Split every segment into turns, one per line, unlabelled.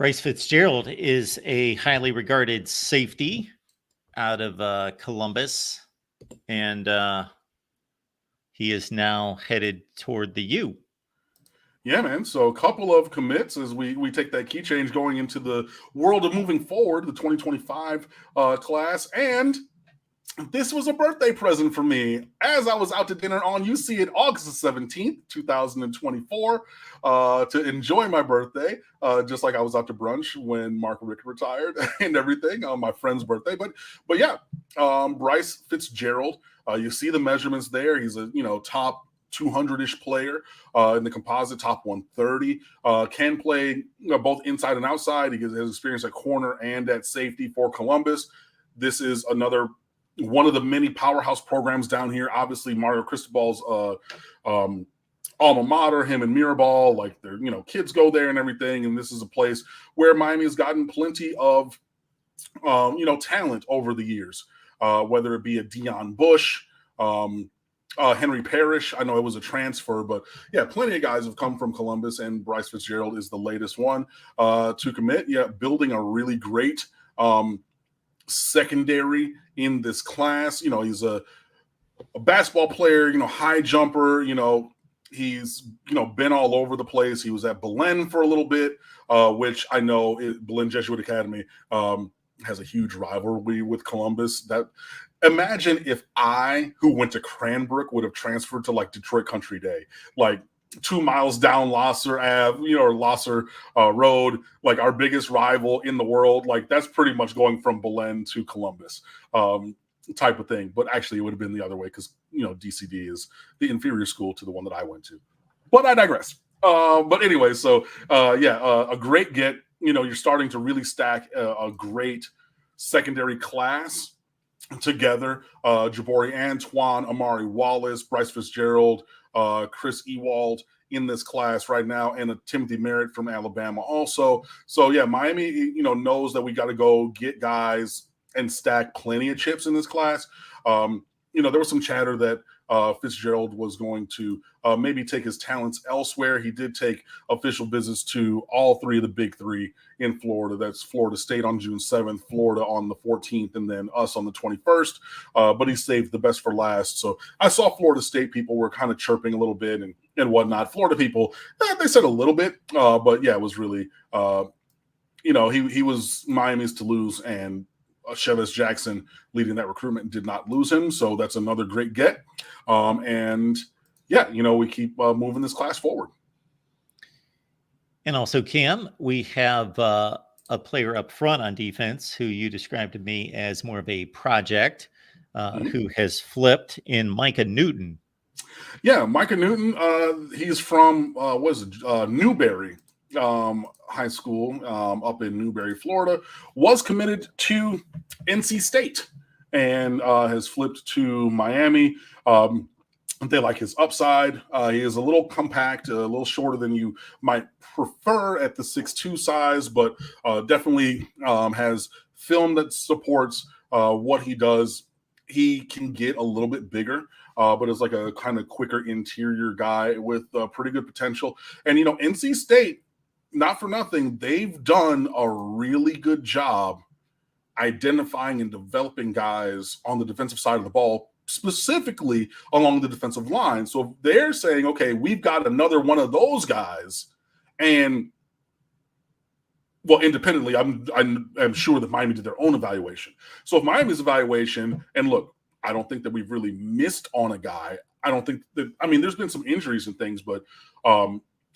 Bryce Fitzgerald is a highly regarded safety out of Columbus, and he is now headed toward the U.
Yeah, man. So a couple of commits as we take that key change going into the world of moving forward, the 2025 class. And this was a birthday present for me. As I was out to dinner on, you see it, August 17th, 2024, to enjoy my birthday, just like I was out to brunch when Mark Rick retired and everything, my friend's birthday. But yeah, Bryce Fitzgerald, you see the measurements there. He's a, top 200-ish player in the composite, top 130. Can play both inside and outside. He has experience at corner and at safety for Columbus. This is another one of the many powerhouse programs down here. Obviously, Mario Cristobal's alma mater, him and Mirabal, like their kids go there and everything. And this is a place where Miami has gotten plenty of talent over the years, whether it be a Deion Bush, Henry Parrish. I know it was a transfer, but yeah, plenty of guys have come from Columbus, and Bryce Fitzgerald is the latest one to commit. Yeah, building a really great secondary in this class. He's a basketball player, high jumper, he's, been all over the place. He was at Belen for a little bit, which I know Belen Jesuit Academy has a huge rivalry with Columbus. Imagine if I, who went to Cranbrook, would have transferred to like Detroit Country Day, like 2 miles down Losser Ave, or Losser Road, like our biggest rival in the world. Like that's pretty much going from Belen to Columbus type of thing. But actually it would have been the other way because, DCD is the inferior school to the one that I went to. But I digress. But anyway, so a great get. You're starting to really stack a great secondary class together. Jabari Antoine, Amari Wallace, Bryce Fitzgerald, Chris Ewald in this class right now, and a Timothy Merritt from Alabama also. So yeah, Miami, knows that we got to go get guys and stack plenty of chips in this class. There was some chatter that Fitzgerald was going to maybe take his talents elsewhere. He did take official visits to all three of the big three in Florida. That's Florida State on June 7th, Florida on the 14th, and then us on the 21st. But he saved the best for last. So I saw Florida State people were kind of chirping a little bit and whatnot. Florida people, they said a little bit, but yeah, it was really, he was Miami's to lose, and Chavez Jackson leading that recruitment did not lose him. So that's another great get. And yeah, we keep moving this class forward.
And also, Cam, we have a player up front on defense who you described to me as more of a project who has flipped in Micah Newton.
Yeah, Micah Newton, he's from, Newberry High School up in Newberry, Florida, was committed to NC State and has flipped to Miami. They like his upside. He is a little compact, a little shorter than you might prefer at the 6'2" size, but definitely has film that supports what he does. He can get a little bit bigger, but is like a kind of quicker interior guy with pretty good potential. And, NC State, not for nothing, they've done a really good job identifying and developing guys on the defensive side of the ball, specifically along the defensive line. So if they're saying, okay, we've got another one of those guys, and well, independently, I'm sure that Miami did their own evaluation. So if Miami's evaluation, and look, I don't think that we've really missed on a guy. I don't think that, there's been some injuries and things, but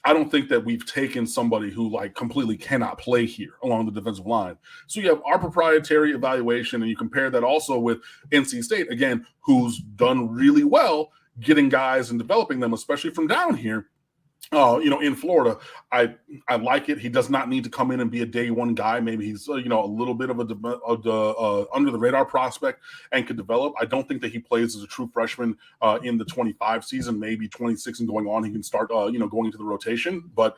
I don't think that we've taken somebody who like completely cannot play here along the defensive line. So you have our proprietary evaluation, and you compare that also with NC State, again, who's done really well getting guys and developing them, especially from down here. In Florida, I like it. He does not need to come in and be a day one guy. Maybe he's a little bit of a under the radar prospect and could develop. I don't think that he plays as a true freshman in the 25 season. Maybe 26 and going on, he can start going into the rotation. But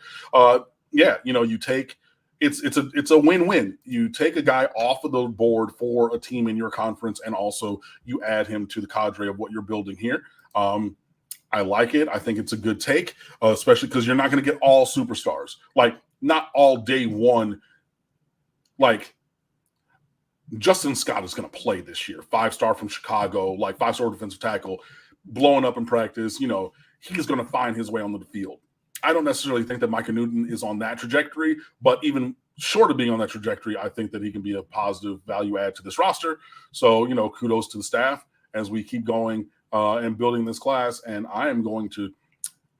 you take it's a win-win. You take a guy off of the board for a team in your conference, and also you add him to the cadre of what you're building here. I like it. I think it's a good take, especially because you're not going to get all superstars. Like, not all day one Like, Justin Scott is going to play this year. 5-star from Chicago, like 5-star defensive tackle, blowing up in practice. You know, he's going to find his way onto the field. I don't necessarily think that Micah Newton is on that trajectory, but even short of being on that trajectory, I think that he can be a positive value add to this roster. So, you know, kudos to the staff as we keep going and building this class. And I am going to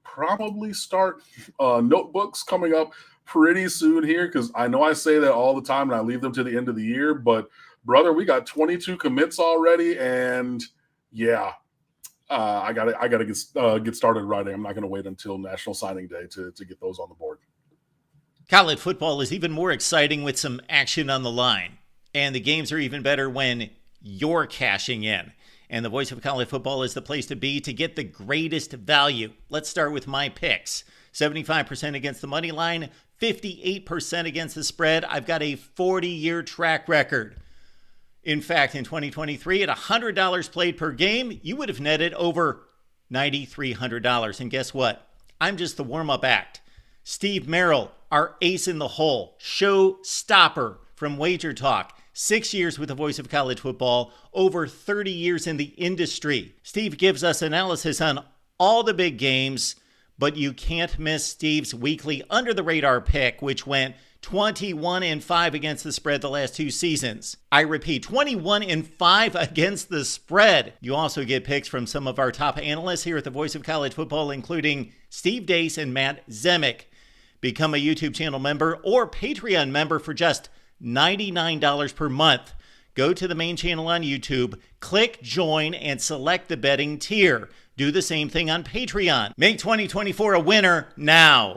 probably start notebooks coming up pretty soon here, because I know I say that all the time and I leave them to the end of the year, but brother, we got 22 commits already, and yeah, I gotta get started writing. I'm not gonna wait until National Signing Day to get those on the board.
College football is even more exciting with some action on the line, and the games are even better when you're cashing in. And the Voice of College Football is the place to be to get the greatest value. Let's start with my picks. 75% against the money line, 58% against the spread. I've got a 40-year track record. In fact, in 2023, at $100 played per game, you would have netted over $9,300. And guess what? I'm just the warm-up act. Steve Merrill, our ace in the hole, show stopper from Wager Talk. 6 years with the Voice of College Football, over 30 years in the industry. Steve gives us analysis on all the big games, but you can't miss Steve's weekly under-the-radar pick, which went 21-5 against the spread the last 2 seasons. I repeat, 21-5 against the spread. You also get picks from some of our top analysts here at the Voice of College Football, including Steve Dace and Matt Zemek. Become a YouTube channel member or Patreon member for just $99 per month. Go to the main channel on YouTube, click join, and select the betting tier. Do the same thing on Patreon. Make 2024 a winner now.